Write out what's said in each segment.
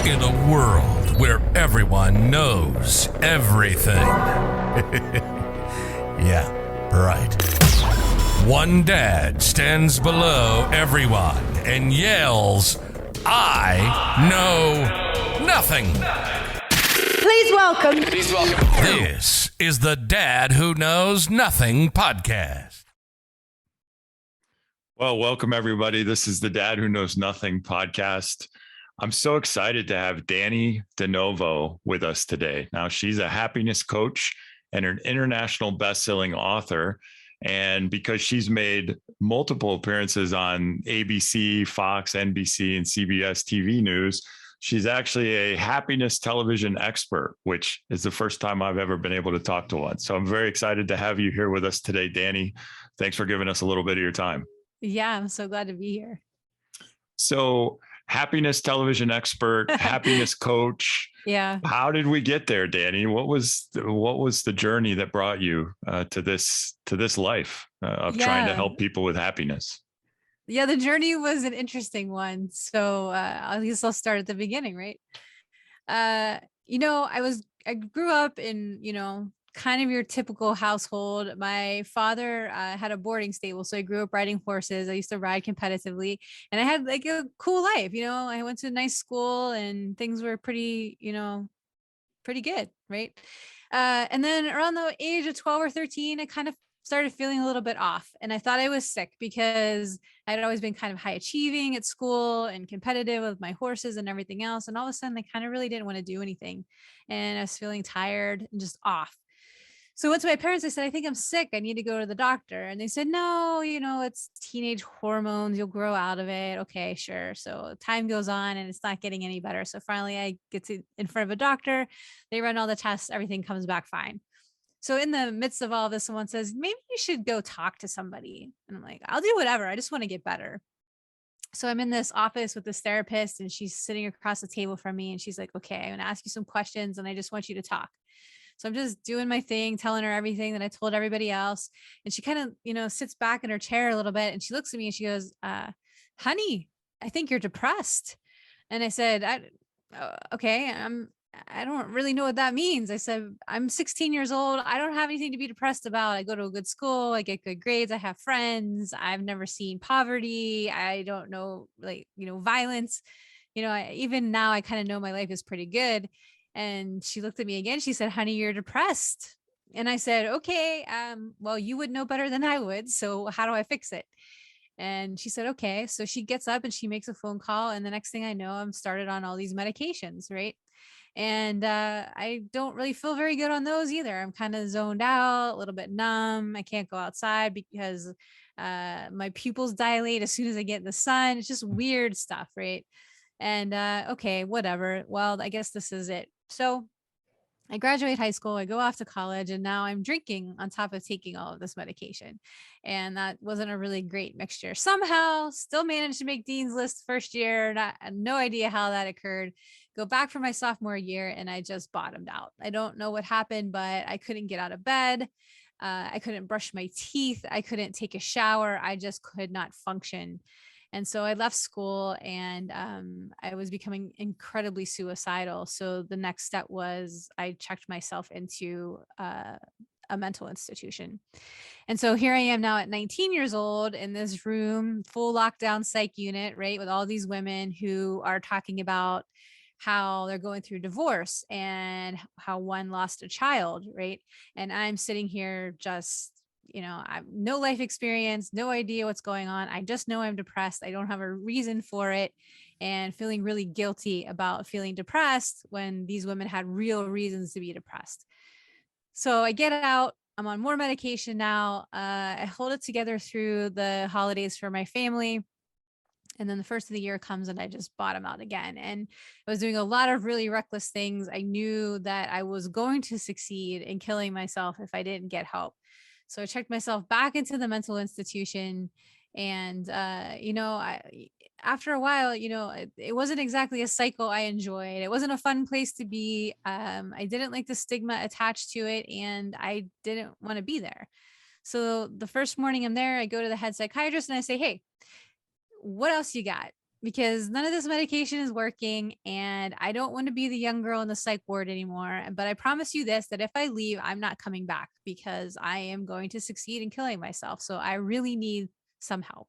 In a world where everyone knows everything. Yeah, right. One dad stands below everyone and yells, "I know nothing." Please welcome. This is the Dad Who Knows Nothing podcast. Well, welcome everybody. This is the Dad Who Knows Nothing podcast. I'm so excited to have Dani DeNovo with us today. Now, she's a happiness coach and an international best-selling author. And because she's made multiple appearances on ABC, Fox, NBC, and CBS TV news, she's actually a happiness television expert, which is the first time I've ever been able to talk to one. So I'm very excited to have you here with us today, Dani. Thanks for giving us a little bit of your time. Yeah, I'm so glad to be here. So, happiness television expert, happiness coach. Yeah. How did we get there, Dani? What was the journey that brought you to this life of trying to help people with happiness? Yeah, the journey was an interesting one. So at least I'll start at the beginning, right? I grew up in, kind of your typical household. My father had a boarding stable, so I grew up riding horses. I used to ride competitively, and I had like a cool life. I went to a nice school, and things were pretty good, right? And then around the age of 12 or 13, I kind of started feeling a little bit off, and I thought I was sick because I'd always been kind of high achieving at school and competitive with my horses and everything else. And all of a sudden, I kind of really didn't want to do anything, and I was feeling tired and just off. So I went to my parents. I said, I think I'm sick. I need to go to the doctor. And they said, no, it's teenage hormones. You'll grow out of it. Okay, sure. So time goes on and it's not getting any better. So finally I get in front of a doctor. They run all the tests. Everything comes back fine. So in the midst of all this, someone says, maybe you should go talk to somebody. And I'm like, I'll do whatever. I just want to get better. So I'm in this office with this therapist, and she's sitting across the table from me. And she's like, okay, I'm going to ask you some questions, and I just want you to talk. So I'm just doing my thing, telling her everything that I told everybody else. And she kind of, sits back in her chair a little bit, and she looks at me and she goes, honey, I think you're depressed. And I said, okay, I don't really know what that means. I said, I'm 16 years old. I don't have anything to be depressed about. I go to a good school. I get good grades. I have friends. I've never seen poverty. I don't know, violence. Even now I kind of know my life is pretty good. And she looked at me again. She said, honey, you're depressed. And I said, okay, well, you would know better than I would. So how do I fix it? And she said, okay. So she gets up and she makes a phone call. And the next thing I know, I'm started on all these medications, right? And I don't really feel very good on those either. I'm kind of zoned out, a little bit numb. I can't go outside because my pupils dilate as soon as I get in the sun. It's just weird stuff, right? And okay, whatever. Well, I guess this is it. So I graduate high school, I go off to college, and now I'm drinking on top of taking all of this medication. And that wasn't a really great mixture. Somehow still managed to make Dean's List first year. No idea how that occurred. Go back for my sophomore year, and I just bottomed out. I don't know what happened, but I couldn't get out of bed. I couldn't brush my teeth. I couldn't take a shower. I just could not function. And so I left school, and I was becoming incredibly suicidal. So the next step was I checked myself into a mental institution. And so here I am now at 19 years old in this room, full lockdown psych unit, right? With all these women who are talking about how they're going through divorce and how one lost a child, right? And I'm sitting here just I have no life experience, no idea what's going on. I just know I'm depressed. I don't have a reason for it, and feeling really guilty about feeling depressed when these women had real reasons to be depressed. So I get out. I'm on more medication now. I hold it together through the holidays for my family. And then the first of the year comes and I just bottom out again. And I was doing a lot of really reckless things. I knew that I was going to succeed in killing myself if I didn't get help. So I checked myself back into the mental institution, and, after a while, it wasn't exactly a cycle I enjoyed. It wasn't a fun place to be. I didn't like the stigma attached to it, and I didn't want to be there. So the first morning I'm there, I go to the head psychiatrist and I say, hey, what else you got? because none of this medication is working and I don't want to be the young girl in the psych ward anymore. But I promise you this, that if I leave, I'm not coming back because I am going to succeed in killing myself. So I really need some help.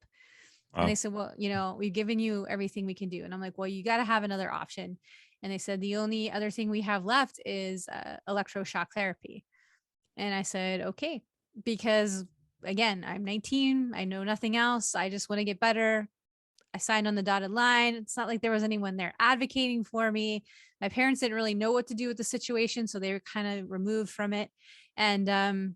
And they said, well, we've given you everything we can do. And I'm like, well, you got to have another option. And they said, the only other thing we have left is electroshock therapy. And I said, okay, because again, I'm 19. I know nothing else. I just want to get better. I signed on the dotted line. It's not like there was anyone there advocating for me. My parents didn't really know what to do with the situation, so they were kind of removed from it. And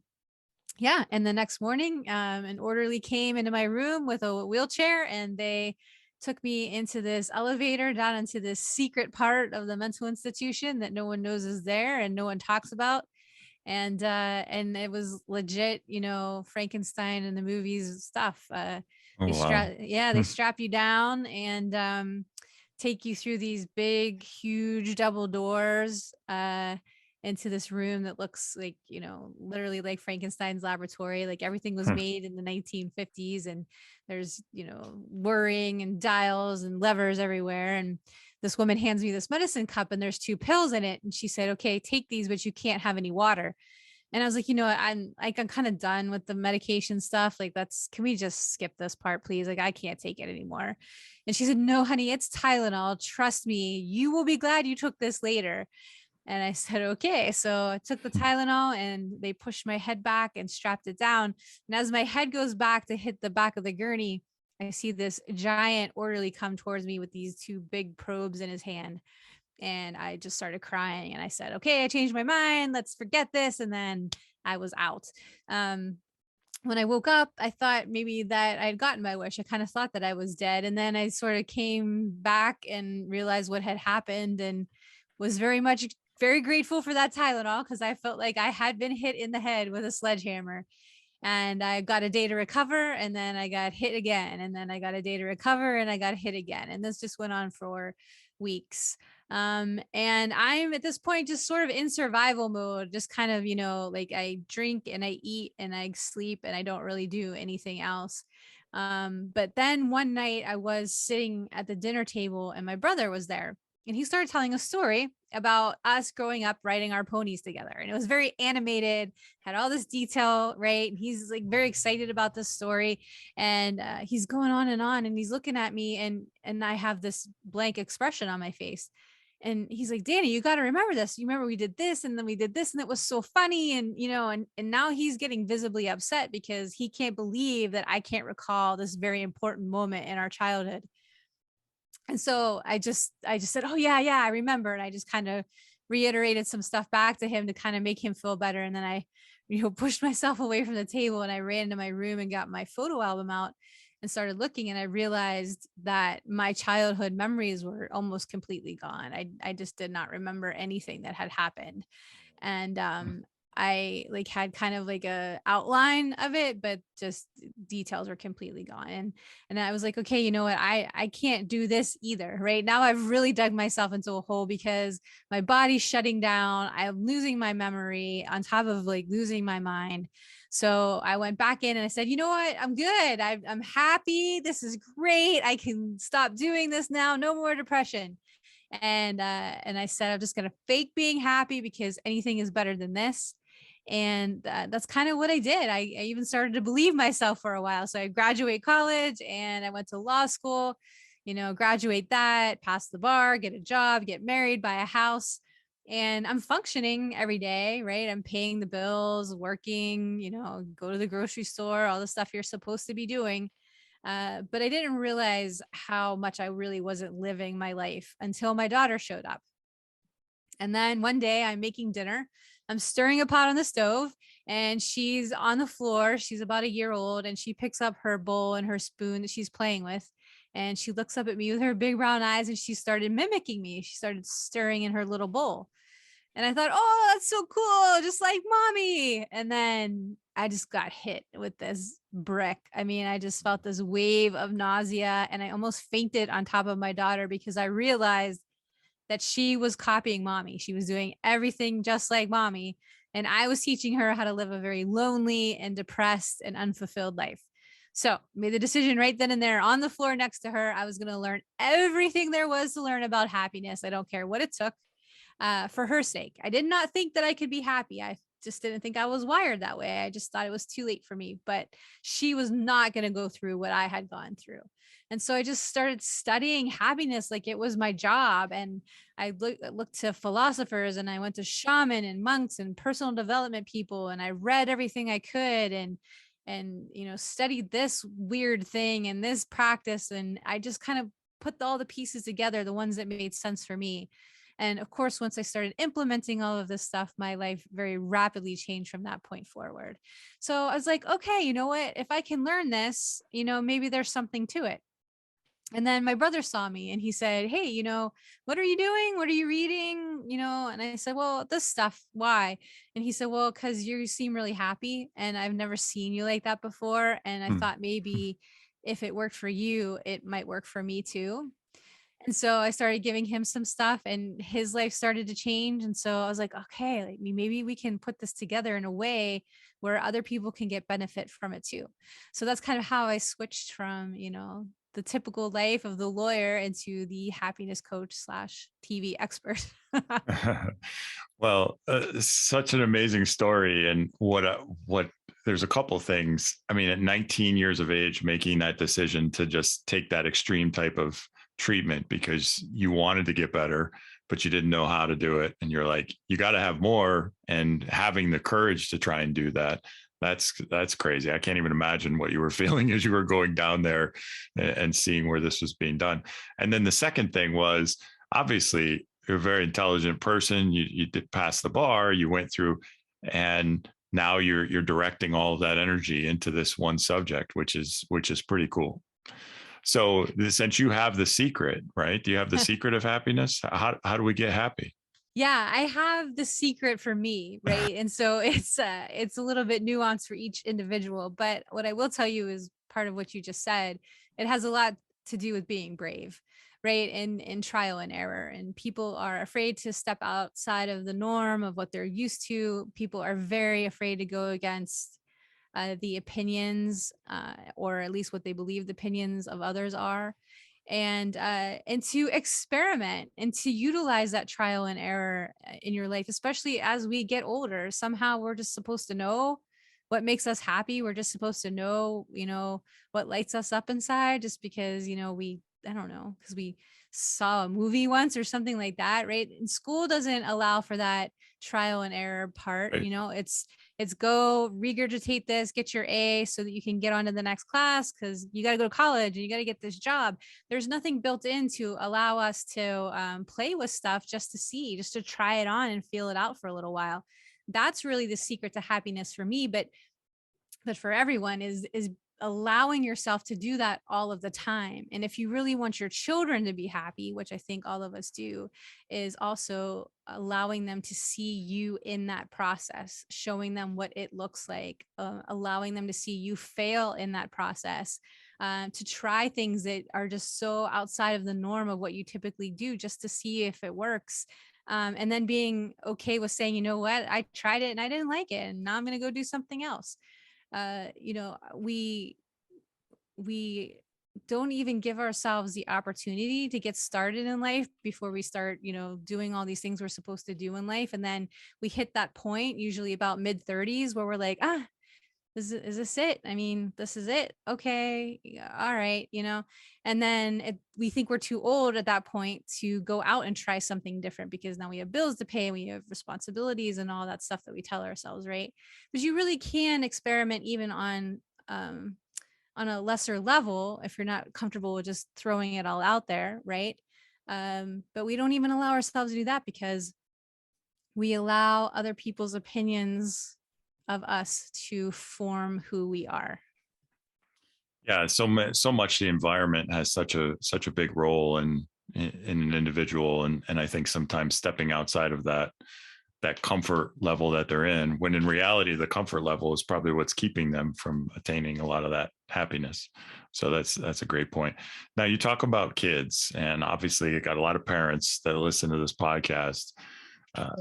yeah, and the next morning, an orderly came into my room with a wheelchair, and they took me into this elevator down into this secret part of the mental institution that no one knows is there and no one talks about. And it was legit, Frankenstein in the movies stuff. Oh, wow. They strap you down and take you through these big, huge double doors into this room that looks like, literally like Frankenstein's laboratory. Like everything was made in the 1950s, and there's, whirring and dials and levers everywhere. And this woman hands me this medicine cup and there's 2 pills in it. And she said, okay, take these, but you can't have any water. And I was like, I'm kind of done with the medication stuff. Like, can we just skip this part, please? Like, I can't take it anymore. And she said, no, honey, it's Tylenol. Trust me, you will be glad you took this later. And I said, okay. So I took the Tylenol and they pushed my head back and strapped it down. And as my head goes back to hit the back of the gurney, I see this giant orderly come towards me with these 2 big probes in his hand. And I just started crying and I said, okay, I changed my mind. Let's forget this. And then I was out. When I woke up, I thought maybe that I'd gotten my wish. I kind of thought that I was dead. And then I sort of came back and realized what had happened and was very grateful for that Tylenol, because I felt like I had been hit in the head with a sledgehammer. And I got a day to recover, and then I got hit again, and then I got a day to recover, and I got hit again. And this just went on for weeks. And I'm at this point just sort of in survival mode, just kind of, like I drink and I eat and I sleep and I don't really do anything else. But then one night I was sitting at the dinner table and my brother was there, and he started telling a story about us growing up riding our ponies together. And it was very animated, had all this detail, right? And he's like very excited about this story. And he's going on, and he's looking at me, and I have this blank expression on my face. And he's like, Danny, you got to remember this. You remember we did this, and then we did this, and it was so funny. And, and now he's getting visibly upset because he can't believe that I can't recall this very important moment in our childhood. And so I just said, oh yeah, I remember. And I just kind of reiterated some stuff back to him to kind of make him feel better. And then I, pushed myself away from the table and I ran into my room and got my photo album out and started looking. And I realized that my childhood memories were almost completely gone. I just did not remember anything that had happened. And I like had kind of like a outline of it, but just details were completely gone. And I was like, okay, you know what? I can't do this either. Right now, I've really dug myself into a hole because my body's shutting down. I'm losing my memory on top of like losing my mind. So I went back in and I said, you know what? I'm good. I'm happy. This is great. I can stop doing this now. No more depression. And I said, I'm just going to fake being happy because anything is better than this. And that's kind of what I did. I even started to believe myself for a while. So I graduate college and I went to law school, graduate that, pass the bar, get a job, get married, buy a house. And I'm functioning every day, right? I'm paying the bills, working, go to the grocery store, all the stuff you're supposed to be doing. But I didn't realize how much I really wasn't living my life until my daughter showed up. And then one day I'm making dinner. I'm stirring a pot on the stove and she's on the floor. She's about a year old and she picks up her bowl and her spoon that she's playing with. And she looks up at me with her big brown eyes and she started mimicking me. She started stirring in her little bowl. And I thought, oh, that's so cool. Just like mommy. And then I just got hit with this brick. I mean, I just felt this wave of nausea and I almost fainted on top of my daughter because I realized that she was copying mommy. She was doing everything just like mommy. And I was teaching her how to live a very lonely and depressed and unfulfilled life. So made the decision right then and there on the floor next to her. I was going to learn everything there was to learn about happiness. I don't care what it took, for her sake. I did not think that I could be happy. I just didn't think I was wired that way. I just thought it was too late for me, but she was not going to go through what I had gone through. And so I just started studying happiness like it was my job. And looked to philosophers, and I went to shaman and monks and personal development people. And I read everything I could, and studied this weird thing and this practice. And I just kind of put all the pieces together, the ones that made sense for me. And of course, once I started implementing all of this stuff, my life very rapidly changed from that point forward. So I was like, okay, you know what? If I can learn this, maybe there's something to it. And then my brother saw me and he said, hey, what are you doing? What are you reading? And I said, well, this stuff. Why? And he said, well, because you seem really happy and I've never seen you like that before. And I thought maybe if it worked for you, it might work for me too. And so I started giving him some stuff and his life started to change. And so I was like, okay, like maybe we can put this together in a way where other people can get benefit from it too. So that's kind of how I switched from, the typical life of the lawyer into the happiness coach / TV expert. Well, such an amazing story. And what there's a couple things. I mean, at 19 years of age, making that decision to just take that extreme type of treatment because you wanted to get better, but you didn't know how to do it. And you're like, you got to have more, and having the courage to try and do that. That's crazy. I can't even imagine what you were feeling as you were going down there and seeing where this was being done. And then the second thing was, obviously, you're a very intelligent person. You did pass the bar, you went through, and now you're directing all of that energy into this one subject, which is pretty cool. So since you have the secret, right? Do you have the secret of happiness? How do we get happy? Yeah, I have the secret for me, right? And so it's a little bit nuanced for each individual, but what I will tell you is part of what you just said. It has a lot to do with being brave, right? And in trial and error. And people are afraid to step outside of the norm of what they're used to. People are very afraid to go against the opinions, or at least what they believe the opinions of others are. And to experiment and to utilize that trial and error in your life, especially as we get older. Somehow we're just supposed to know what makes us happy. We're just supposed to know, what lights us up inside, just because, I don't know, because we saw a movie once or something like that, right? And school doesn't allow for that trial and error part. Right. It's go regurgitate this, get your A so that you can get on to the next class, because you got to go to college and you got to get this job. There's nothing built in to allow us to play with stuff just to try it on and feel it out for a little while. That's really the secret to happiness for me, but for everyone is allowing yourself to do that all of the time. And if you really want your children to be happy, which I think all of us do, is also allowing them to see you in that process, showing them what it looks like, allowing them to see you fail in that process, to try things that are just so outside of the norm of what you typically do, just to see if it works. And then being okay with saying, you know what, I tried it and I didn't like it, and now I'm going to go do something else. We don't even give ourselves the opportunity to get started in life before we start, doing all these things we're supposed to do in life. And then we hit that point, usually about mid-30s, where we're like, is this it? I mean, this is it. Okay. Yeah, all right. And then we think we're too old at that point to go out and try something different, because now we have bills to pay, we have responsibilities and all that stuff that we tell ourselves, right? But you really can experiment even on a lesser level if you're not comfortable with just throwing it all out there, right? But we don't even allow ourselves to do that, because we allow other people's opinions of us to form who we are. Yeah, so much the environment has such a big role in an individual, and I think sometimes stepping outside of that comfort level that they're in, when in reality the comfort level is probably what's keeping them from attaining a lot of that happiness. So that's a great point. Now, you talk about kids, and obviously you got a lot of parents that listen to this podcast.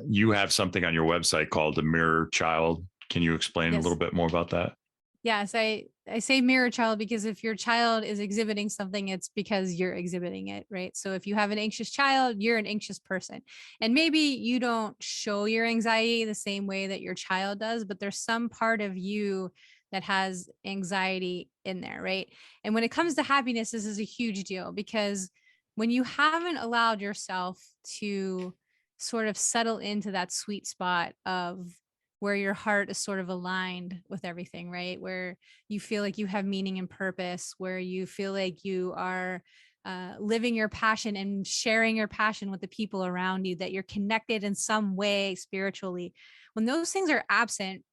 You have something on your website called the Mirror Child. Can you explain a little bit more about that? Yes, I say mirror child because if your child is exhibiting something, it's because you're exhibiting it, right? So if you have an anxious child, you're an anxious person. And maybe you don't show your anxiety the same way that your child does, but there's some part of you that has anxiety in there, right? And when it comes to happiness, this is a huge deal because when you haven't allowed yourself to sort of settle into that sweet spot of where your heart is sort of aligned with everything, right? Where you feel like you have meaning and purpose, where you feel like you are living your passion and sharing your passion with the people around you, that you're connected in some way spiritually. When those things are absent,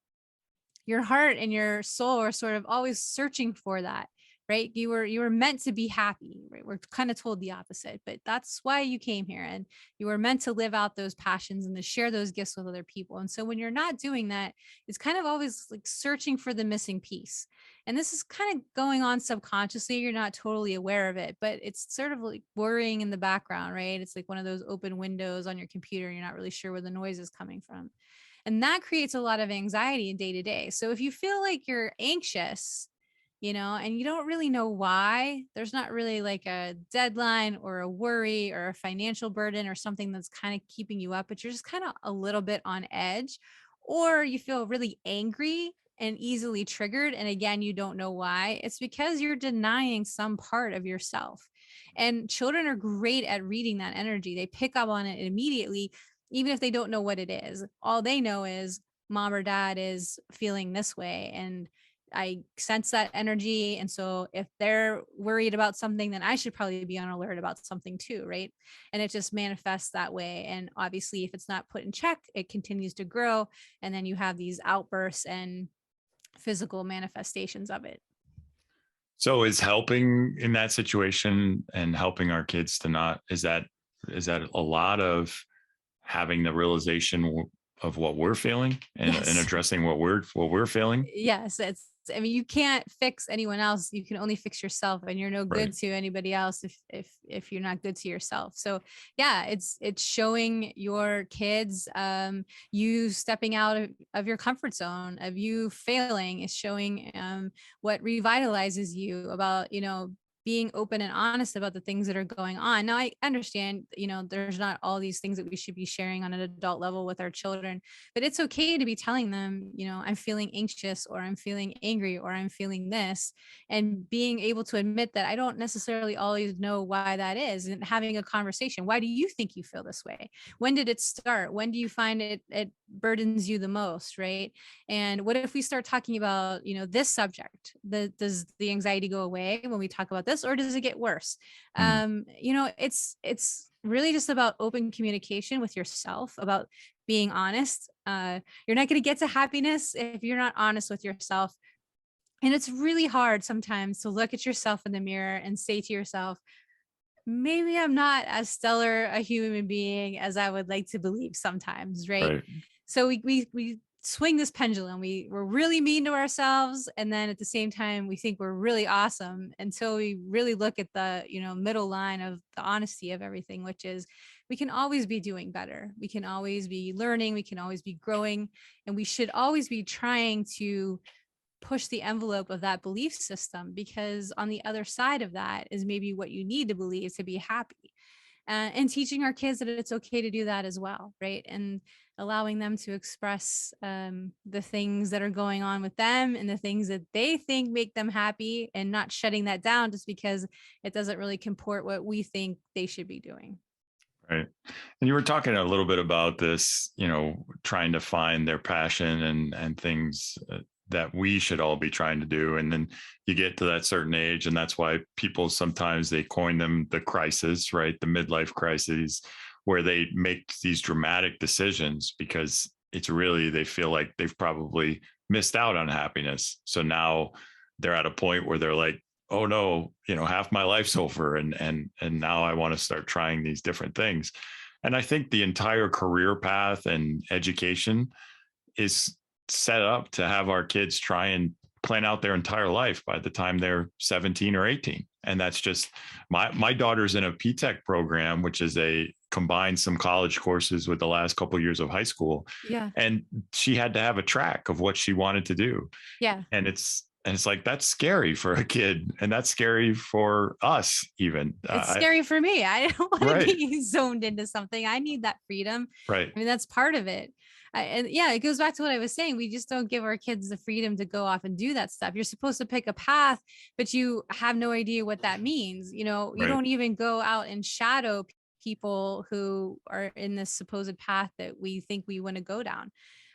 your heart and your soul are sort of always searching for that, right? You were meant to be happy, right? We're kind of told the opposite, but that's why you came here, and you were meant to live out those passions and to share those gifts with other people. And so when you're not doing that, it's kind of always like searching for the missing piece. And this is kind of going on subconsciously, you're not totally aware of it, but it's sort of like worrying in the background, right? It's like one of those open windows on your computer and you're not really sure where the noise is coming from. And that creates a lot of anxiety in day to day. So if you feel like you're anxious, and you don't really know why, there's not really like a deadline or a worry or a financial burden or something that's kind of keeping you up, but you're just kind of a little bit on edge, or you feel really angry and easily triggered. And again, you don't know why. It's because you're denying some part of yourself. And children are great at reading that energy. They pick up on it immediately, even if they don't know what it is. All they know is mom or dad is feeling this way. And I sense that energy. And so if they're worried about something, then I should probably be on alert about something too, right? And it just manifests that way. And obviously, if it's not put in check, it continues to grow. And then you have these outbursts and physical manifestations of it. So is helping in that situation and helping our kids to not, is that a lot of having the realization of what we're feeling and, Yes. and addressing what we're feeling? Yes, I mean, you can't fix anyone else. You can only fix yourself, and you're no good Right. to anybody else if you're not good to yourself. So yeah, it's showing your kids you stepping out of your comfort zone, of you failing. It's showing what revitalizes you about, being open and honest about the things that are going on. Now, I understand, there's not all these things that we should be sharing on an adult level with our children, but it's okay to be telling them, I'm feeling anxious, or I'm feeling angry, or I'm feeling this, and being able to admit that I don't necessarily always know why that is, and having a conversation. Why do you think you feel this way? When did it start? When do you find it burdens you the most, right? And what if we start talking about, this subject? Does the anxiety go away when we talk about this, or does it get worse? Mm. It's really just about open communication with yourself, about being honest. You're not going to get to happiness if you're not honest with yourself. And it's really hard sometimes to look at yourself in the mirror and say to yourself, maybe I'm not as stellar a human being as I would like to believe sometimes, right? Right. So we swing this pendulum. We're really mean to ourselves, and then at the same time we think we're really awesome, until we really look at the middle line of the honesty of everything, which is we can always be doing better. We can always be learning. We can always be growing, and we should always be trying to push the envelope of that belief system, because on the other side of that is maybe what you need to believe to be happy. And teaching our kids that it's okay to do that as well, right? And allowing them to express the things that are going on with them and the things that they think make them happy, and not shutting that down just because it doesn't really comport what we think they should be doing. Right. And you were talking a little bit about this, trying to find their passion and things that we should all be trying to do. And then you get to that certain age, and that's why people sometimes they coin them the crisis, right? The midlife crises, where they make these dramatic decisions because it's really, they feel like they've probably missed out on happiness. So now they're at a point where they're like, oh no, half my life's over. And now I want to start trying these different things. And I think the entire career path and education is set up to have our kids try and plan out their entire life by the time they're 17 or 18. And that's just my daughter's in a P-Tech program, which is combines some college courses with the last couple of years of high school. Yeah. And she had to have a track of what she wanted to do. Yeah. And it's And it's like, that's scary for a kid. And that's scary for us even. It's scary for me. I don't want Right. to be zoned into something. I need that freedom. Right. I mean, that's part of it. And yeah, it goes back to what I was saying. We just don't give our kids the freedom to go off and do that stuff. You're supposed to pick a path, but you have no idea what that means. You know, you Right. don't even go out and shadow people who are in this supposed path that we think we want to go down.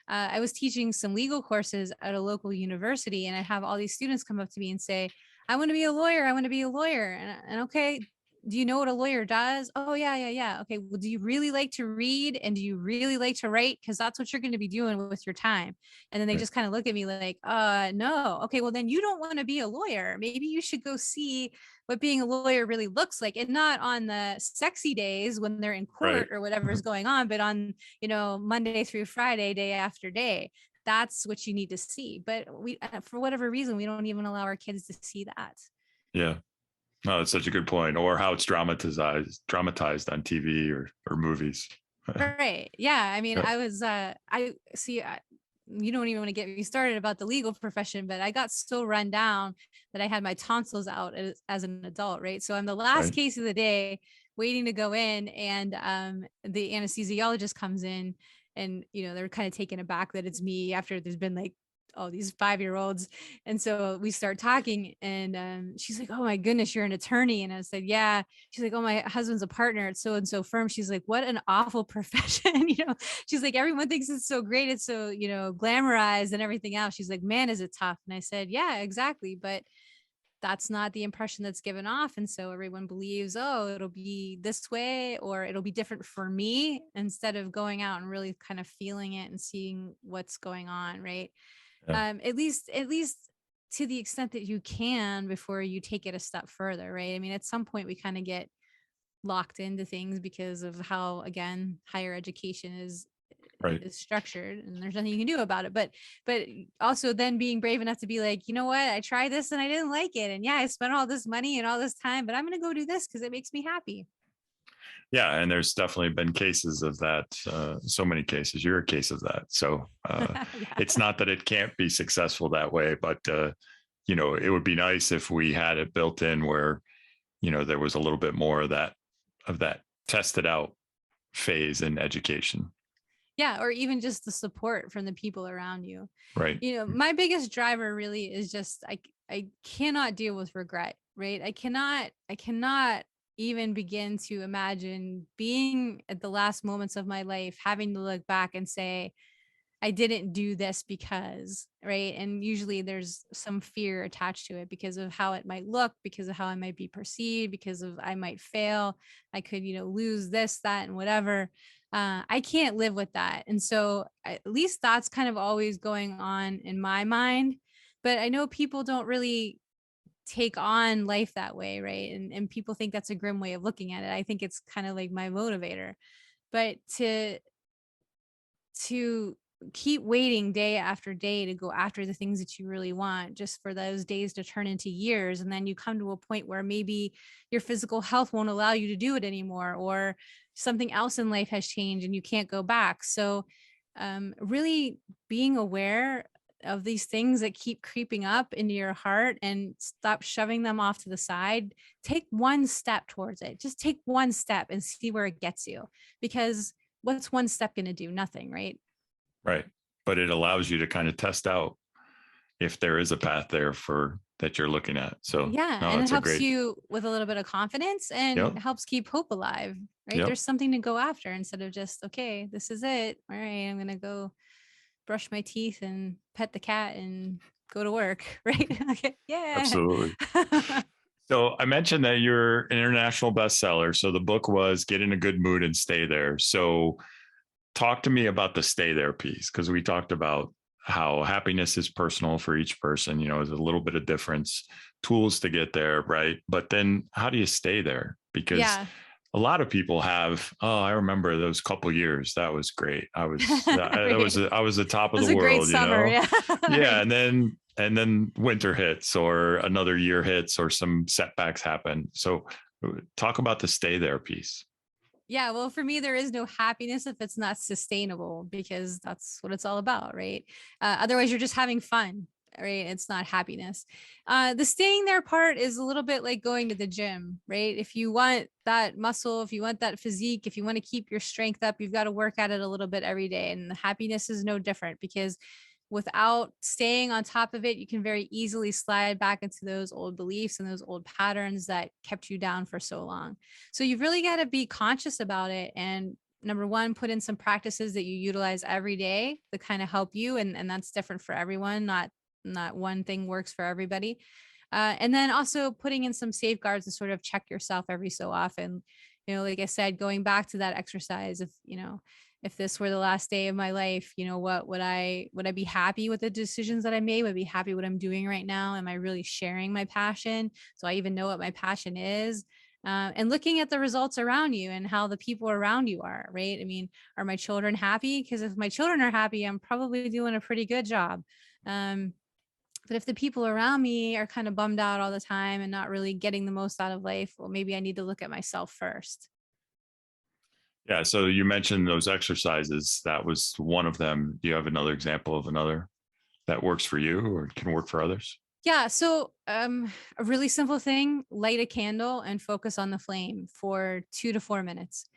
I was teaching some legal courses at a local university, and I have all these students come up to me and say, I want to be a lawyer. I want to be a lawyer. And okay, do you know what a lawyer does? Oh, yeah. Okay. Well, do you really like to read? And do you really like to write? Because that's what you're going to be doing with your time. And then they Right. just kind of look at me like, no. Okay. Well, then you don't want to be a lawyer. Maybe you should go see what being a lawyer really looks like, and not on the sexy days when they're in court Right. or whatever's going on, but on, Monday through Friday, day after day. That's what you need to see. But we, for whatever reason, we don't even allow our kids to see that. Yeah. No, that's such a good point. Or how it's dramatized on TV or movies. Right. Yeah. I mean, Yeah. I was, I see, you don't even want to get me started about the legal profession, but I got so run down that I had my tonsils out as an adult. Right. So I'm the last Right. case of the day waiting to go in, and the anesthesiologist comes in, and, they're kind of taken aback that it's me after there's been like, oh, these 5-year-olds. And so we start talking, and she's like, oh my goodness, you're an attorney. And I said, yeah. She's like, oh, my husband's a partner at so-and-so firm. She's like, what an awful profession. She's like, everyone thinks it's so great. It's so, glamorized and everything else. She's like, man, is it tough? And I said, yeah, exactly. But that's not the impression that's given off. And so everyone believes, oh, it'll be this way, or it'll be different for me, instead of going out and really kind of feeling it and seeing what's going on. Right. Yeah. At least to the extent that you can before you take it a step further. Right. I mean, at some point we kind of get locked into things because of how, again, higher education is Right. structured, and there's nothing you can do about it. But also then being brave enough to be like, you know what, I tried this and I didn't like it. And yeah, I spent all this money and all this time, but I'm going to go do this because it makes me happy. Yeah. And there's definitely been cases of that. So many cases. You're a case of that. So Yeah. it's not that it can't be successful that way, but it would be nice if we had it built in where, there was a little bit more of that tested out phase in education. Yeah. Or even just the support from the people around you. Right. My biggest driver really is just, I cannot deal with regret, right? I cannot even begin to imagine being at the last moments of my life, having to look back and say, I didn't do this because, right? And usually there's some fear attached to it because of how it might look, because of how I might be perceived, because of I might fail. I could, lose this, that, and whatever. I can't live with that. And so at least that's kind of always going on in my mind. But I know people don't really take on life that way, right? And people think that's a grim way of looking at it. I think it's kind of like my motivator. But to keep waiting day after day to go after the things that you really want, just for those days to turn into years, and then you come to a point where maybe your physical health won't allow you to do it anymore, or something else in life has changed and you can't go back. So really being aware of these things that keep creeping up into your heart, and stop shoving them off to the side. Take one step towards it. Just take one step and see where it gets you, because what's one step going to do? Nothing, right? Right. But it allows you to kind of test out if there is a path there for that you're looking at. So Yeah. no, And it it's a helps great. you with a little bit of confidence, and Yep. helps keep hope alive, right? Yep. There's something to go after instead of just, okay, this is it. All right, I'm going to go brush my teeth and pet the cat and go to work, right? Okay. Yeah. Absolutely. So I mentioned that you're an international bestseller. So the book was Get in a Good Mood and Stay There. So talk to me about the stay there piece, because we talked about how happiness is personal for each person. There's a little bit of difference, tools to get there, right? But then how do you stay there? Because Yeah. a lot of people have, oh, I remember those couple years. That was great. I was the top of It was the a great world, summer. Yeah. Yeah. And then winter hits, or another year hits, or some setbacks happen. So talk about the stay there piece. Yeah, well, for me, there is no happiness if it's not sustainable, because that's what it's all about, right? Otherwise, you're just having fun. right? It's not happiness. The staying there part is a little bit like going to the gym, right? If you want that muscle, if you want that physique, if you want to keep your strength up, you've got to work at it a little bit every day. And the happiness is no different, because without staying on top of it, you can very easily slide back into those old beliefs and those old patterns that kept you down for so long. So you've really got to be conscious about it. And number one, put in some practices that you utilize every day to kind of help you. And that's different for everyone. Not one thing works for everybody. And then also putting in some safeguards to sort of check yourself every so often. Like I said, going back to that exercise, if this were the last day of my life, what would I be happy with the decisions that I made? Would I be happy what I'm doing right now? Am I really sharing my passion? So I even know what my passion is. And looking at the results around you and how the people around you are, right? I mean, are my children happy? Because if my children are happy, I'm probably doing a pretty good job. But if the people around me are kind of bummed out all the time and not really getting the most out of life, well, maybe I need to look at myself first. Yeah. So you mentioned those exercises. That was one of them. Do you have another example of another that works for you or can work for others? Yeah. So a really simple thing, light a candle and focus on the flame for 2 to 4 minutes.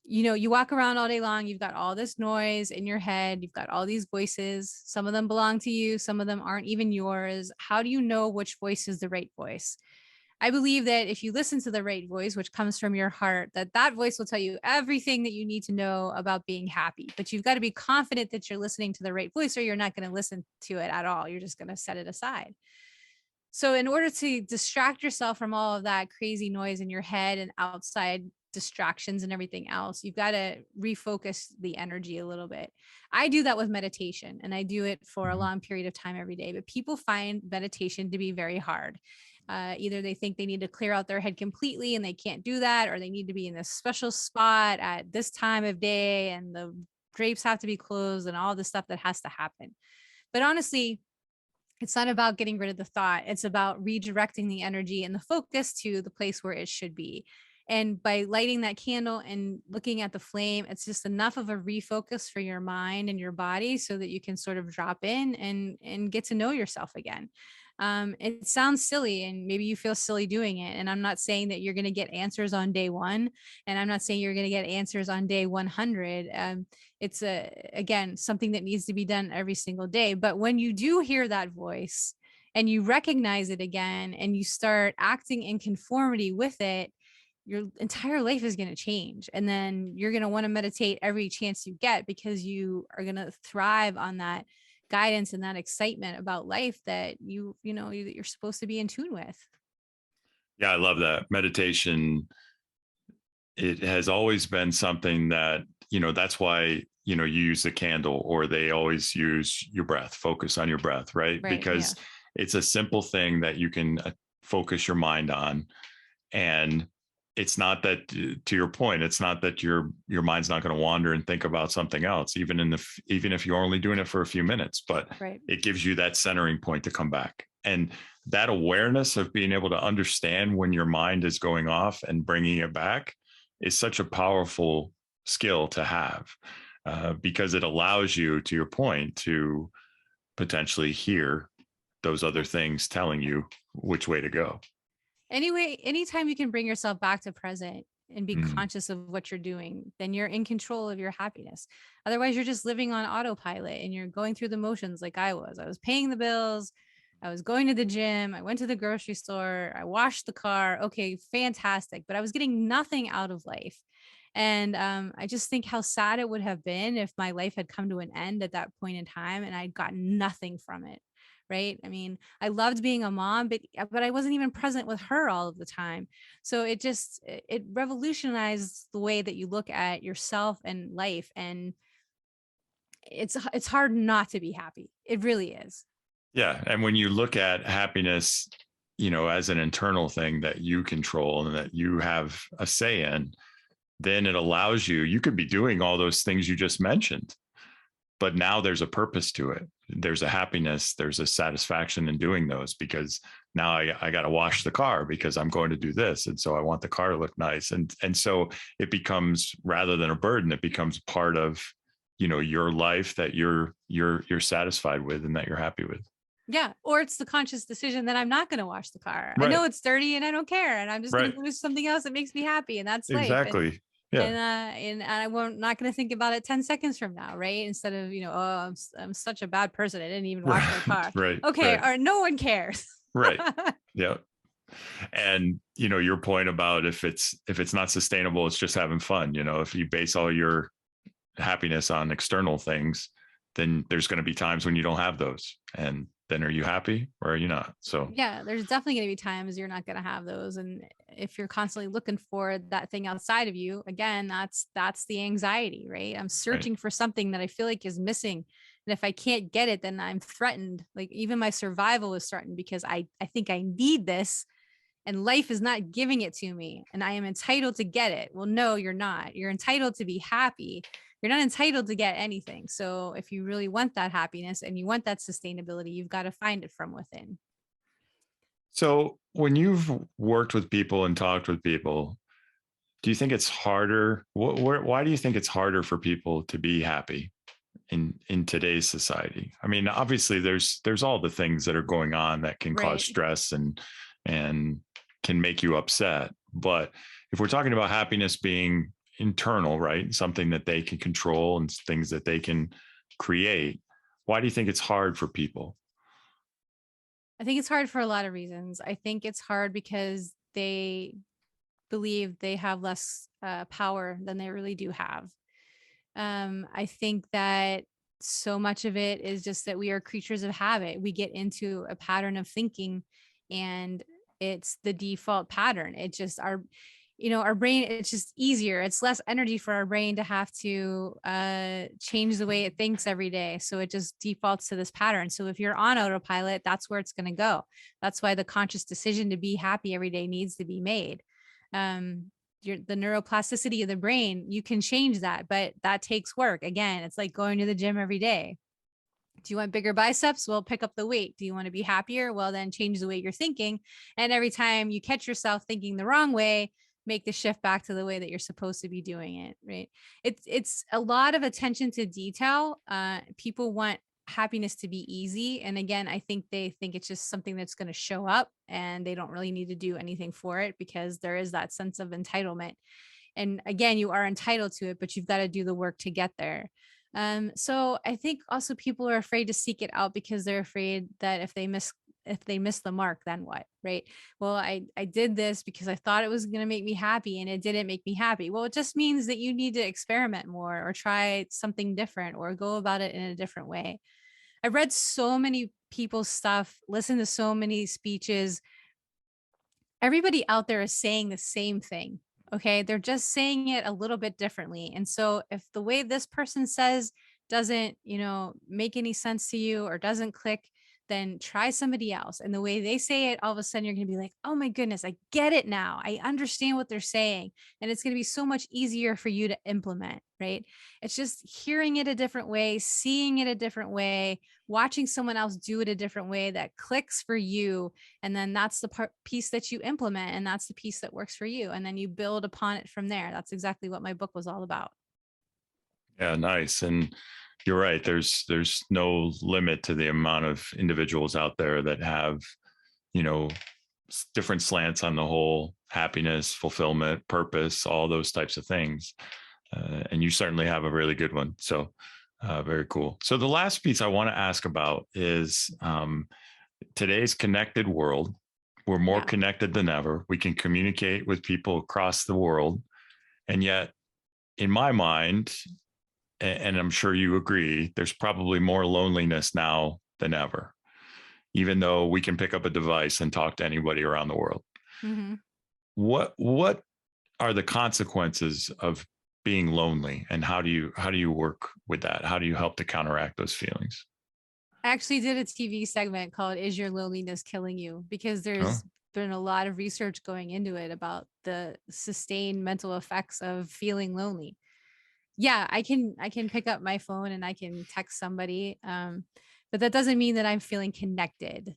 You walk around all day long, you've got all this noise in your head, you've got all these voices. Some of them belong to you, some of them aren't even yours. How do you know which voice is the right voice? I believe that if you listen to the right voice, which comes from your heart, that voice will tell you everything that you need to know about being happy. But you've got to be confident that you're listening to the right voice, or you're not going to listen to it at all. You're just going to set it aside. So in order to distract yourself from all of that crazy noise in your head and outside distractions and everything else, you've got to refocus the energy a little bit. I do that with meditation, and I do it for a long period of time every day. But people find meditation to be very hard. Either they think they need to clear out their head completely and they can't do that, or they need to be in this special spot at this time of day and the drapes have to be closed and all the stuff that has to happen. But honestly, it's not about getting rid of the thought. It's about redirecting the energy and the focus to the place where it should be. And by lighting that candle and looking at the flame, it's just enough of a refocus for your mind and your body so that you can sort of drop in and get to know yourself again. It sounds silly and maybe you feel silly doing it. And I'm not saying that you're going to get answers on day one. And I'm not saying you're going to get answers on day 100. It's again, something that needs to be done every single day. But when you do hear that voice and you recognize it again and you start acting in conformity with it, your entire life is going to change. And then you're going to want to meditate every chance you get, because you are going to thrive on that guidance and that excitement about life that you're supposed to be in tune with. Yeah, I love that. Meditation, it has always been something that, that's why, you use the candle, or they always use your breath, focus on your breath, right? Because it's a simple thing that you can focus your mind on. And it's not that, to your point, it's not that your mind's not going to wander and think about something else, even if you're only doing it for a few minutes, but it gives you that centering point to come back. And that awareness of being able to understand when your mind is going off and bringing it back is such a powerful skill to have, because it allows you, to your point, to potentially hear those other things telling you which way to go. Anyway, anytime you can bring yourself back to present and be conscious of what you're doing, then you're in control of your happiness. Otherwise, you're just living on autopilot and you're going through the motions like I was. I was paying the bills. I was going to the gym. I went to the grocery store. I washed the car. Okay, fantastic. But I was getting nothing out of life. And I just think how sad it would have been if my life had come to an end at that point in time and I'd gotten nothing from it. Right. I mean, I loved being a mom, but I wasn't even present with her all of the time. So it revolutionized the way that you look at yourself and life. And it's hard not to be happy. It really is. Yeah. And when you look at happiness, as an internal thing that you control and that you have a say in, then it allows you could be doing all those things you just mentioned, but now there's a purpose to it. There's a happiness, there's a satisfaction in doing those, because now I got to wash the car because I'm going to do this. And so I want the car to look nice. And so it becomes, rather than a burden, it becomes part of your life that you're satisfied with and that you're happy with. Yeah. Or it's the conscious decision that I'm not going to wash the car. I Right. know it's dirty and I don't care. And I'm just going Right. to do something else that makes me happy. And that's life. Exactly. Yeah. And I won't not going to think about it 10 seconds from now. Right. Instead of, oh, I'm such a bad person. I didn't even wash my car. Right. Okay. Right. Or no one cares. Right. Yeah. And your point about if it's not sustainable, it's just having fun. If you base all your happiness on external things, then there's going to be times when you don't have those. And then are you happy or are you not? So yeah, there's definitely going to be times you're not going to have those. And if you're constantly looking for that thing outside of you, again, that's the anxiety, right? I'm searching for something that I feel like is missing. And if I can't get it, then I'm threatened. Like even my survival is threatened because I think I need this and life is not giving it to me and I am entitled to get it. Well, no, you're not. You're entitled to be happy. You're not entitled to get anything. So if you really want that happiness and you want that sustainability, you've got to find it from within. So when you've worked with people and talked with people, do you think it's harder? Why do you think it's harder for people to be happy in today's society? I mean, obviously there's all the things that are going on that can cause stress and can make you upset. But if we're talking about happiness being internal, right? Something that they can control and things that they can create. Why do you think it's hard for people? I think it's hard for a lot of reasons. I think it's hard because they believe they have less power than they really do have. I think that so much of it is just that we are creatures of habit. We get into a pattern of thinking and it's the default pattern. It just our brain, it's just easier. It's less energy for our brain to have to change the way it thinks every day. So it just defaults to this pattern. So if you're on autopilot, that's where it's going to go. That's why the conscious decision to be happy every day needs to be made. The neuroplasticity of the brain, you can change that, but that takes work. Again, it's like going to the gym every day. Do you want bigger biceps? Well, pick up the weight. Do you want to be happier? Well, then change the way you're thinking. And every time you catch yourself thinking the wrong way, make the shift back to the way that you're supposed to be doing it. Right. It's a lot of attention to detail. People want happiness to be easy. And again, I think they think it's just something that's going to show up and they don't really need to do anything for it because there is that sense of entitlement. And again, you are entitled to it, but you've got to do the work to get there. So I think also people are afraid to seek it out because they're afraid that if they miss the mark, then what, right? Well, I did this because I thought it was going to make me happy and it didn't make me happy. Well, it just means that you need to experiment more or try something different or go about it in a different way. I've read so many people's stuff, listened to so many speeches. Everybody out there is saying the same thing. Okay. They're just saying it a little bit differently. And so if the way this person says doesn't, make any sense to you or doesn't click, then try somebody else. And the way they say it, all of a sudden you're going to be like, oh my goodness, I get it now. I understand what they're saying. And it's going to be so much easier for you to implement, right? It's just hearing it a different way, seeing it a different way, watching someone else do it a different way that clicks for you. And then that's the piece that you implement. And that's the piece that works for you. And then you build upon it from there. That's exactly what my book was all about. Yeah, nice. And you're right. There's no limit to the amount of individuals out there that have, different slants on the whole happiness, fulfillment, purpose, all those types of things. And you certainly have a really good one. So very cool. So the last piece I want to ask about is today's connected world. We're more connected than ever. We can communicate with people across the world. And yet, in my mind, and I'm sure you agree, there's probably more loneliness now than ever, even though we can pick up a device and talk to anybody around the world. Mm-hmm. What are the consequences of being lonely, and how do you work with that? How do you help to counteract those feelings? I actually did a TV segment called "Is Your Loneliness Killing You?" because there's been a lot of research going into it about the sustained mental effects of feeling lonely. Yeah, I can pick up my phone and I can text somebody. But that doesn't mean that I'm feeling connected.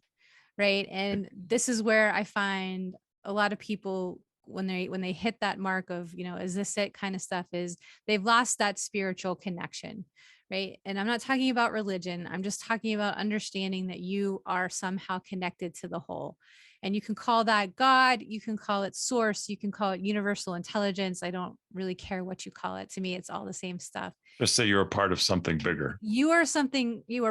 Right. And this is where I find a lot of people when they hit that mark of, is this it kind of stuff, is they've lost that spiritual connection, right? And I'm not talking about religion. I'm just talking about understanding that you are somehow connected to the whole. And you can call that God, you can call it source, you can call it universal intelligence. I don't really care what you call it. To me, it's all the same stuff. Just say you're a part of something bigger. You are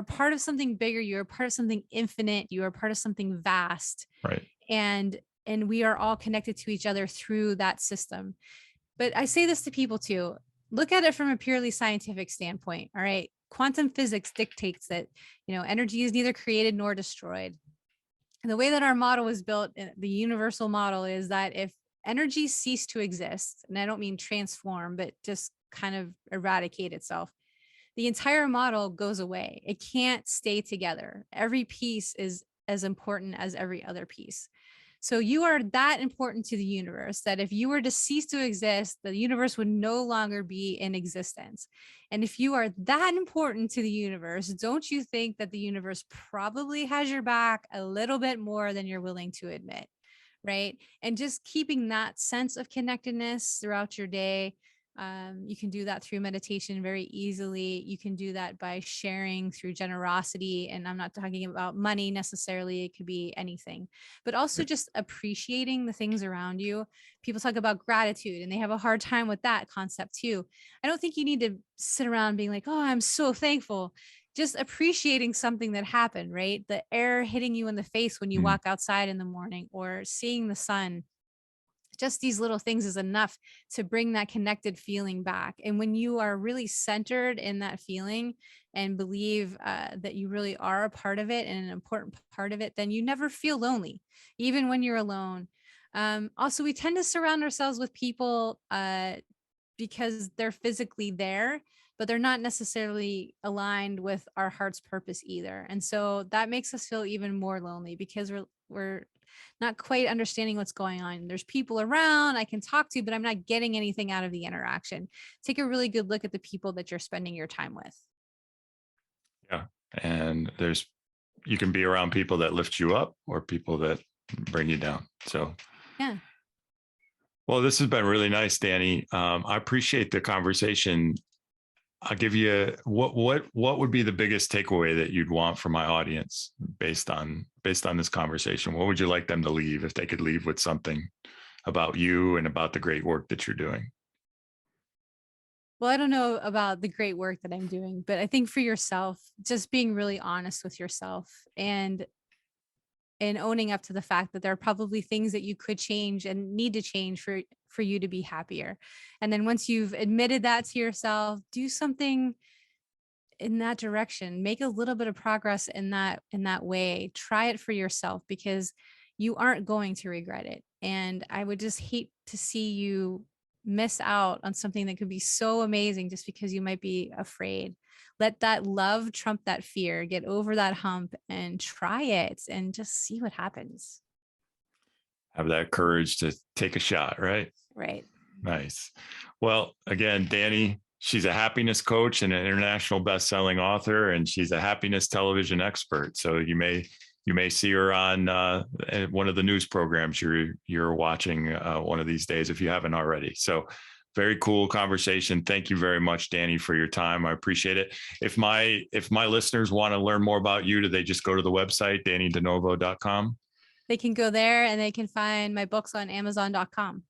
part of something bigger. You are part of something infinite. You are part of something vast. Right. And we are all connected to each other through that system. But I say this to people too. Look at it from a purely scientific standpoint. All right. Quantum physics dictates that, energy is neither created nor destroyed. And the way that our model was built, the universal model, is that if energy ceased to exist, and I don't mean transform, but just kind of eradicate itself, the entire model goes away. It can't stay together. Every piece is as important as every other piece. So you are that important to the universe that if you were to cease to exist, the universe would no longer be in existence. And if you are that important to the universe, don't you think that the universe probably has your back a little bit more than you're willing to admit, right? And just keeping that sense of connectedness throughout your day. You can do that through meditation very easily. You can do that by sharing through generosity. And I'm not talking about money necessarily. It could be anything, but also just appreciating the things around you. People talk about gratitude and they have a hard time with that concept too. I don't think you need to sit around being like, oh, I'm so thankful. Just appreciating something that happened, right? The air hitting you in the face when you walk outside in the morning, or seeing the sun. Just these little things is enough to bring that connected feeling back. And when you are really centered in that feeling and believe that you really are a part of it and an important part of it, then you never feel lonely, even when you're alone. Also, we tend to surround ourselves with people because they're physically there, but they're not necessarily aligned with our heart's purpose either. And so that makes us feel even more lonely because we're not quite understanding what's going on. There's people around I can talk to, but I'm not getting anything out of the interaction. Take a really good look at the people that you're spending your time with. Yeah. And you can be around people that lift you up or people that bring you down. So, yeah. Well, this has been really nice, Danny. I appreciate the conversation. I'll give you what would be the biggest takeaway that you'd want from my audience based on this conversation? What would you like them to leave if they could leave with something about you and about the great work that you're doing? Well, I don't know about the great work that I'm doing, but I think for yourself, just being really honest with yourself and owning up to the fact that there are probably things that you could change and need to change for you to be happier. And then once you've admitted that to yourself, do something in that direction, make a little bit of progress in that way. Try it for yourself because you aren't going to regret it. And I would just hate to see you miss out on something that could be so amazing just because you might be afraid. Let that love trump that fear, get over that hump and try it and just see what happens. Have that courage to take a shot, right? Right. Nice. Well, again, Danny, she's a happiness coach and an international best-selling author, and she's a happiness television expert. So you may see her on one of the news programs you're watching one of these days if you haven't already. So very cool conversation. Thank you very much, Danny, for your time. I appreciate it. If my listeners want to learn more about you, do they just go to the website, DannyDeNovo.com? They can go there and they can find my books on Amazon.com.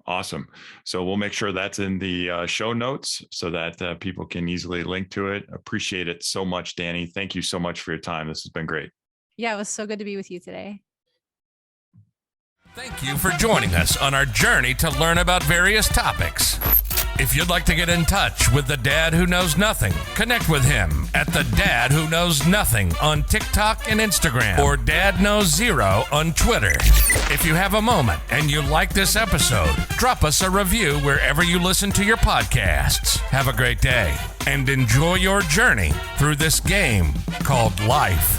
Awesome. So we'll make sure that's in the show notes so that people can easily link to it. Appreciate it so much, Danny. Thank you so much for your time. This has been great. Yeah, it was so good to be with you today. Thank you for joining us on our journey to learn about various topics. If you'd like to get in touch with the Dad Who Knows Nothing, connect with him at the Dad Who Knows Nothing on TikTok and Instagram, or Dad Knows Zero on Twitter. If you have a moment and you like this episode, drop us a review wherever you listen to your podcasts. Have a great day and enjoy your journey through this game called life.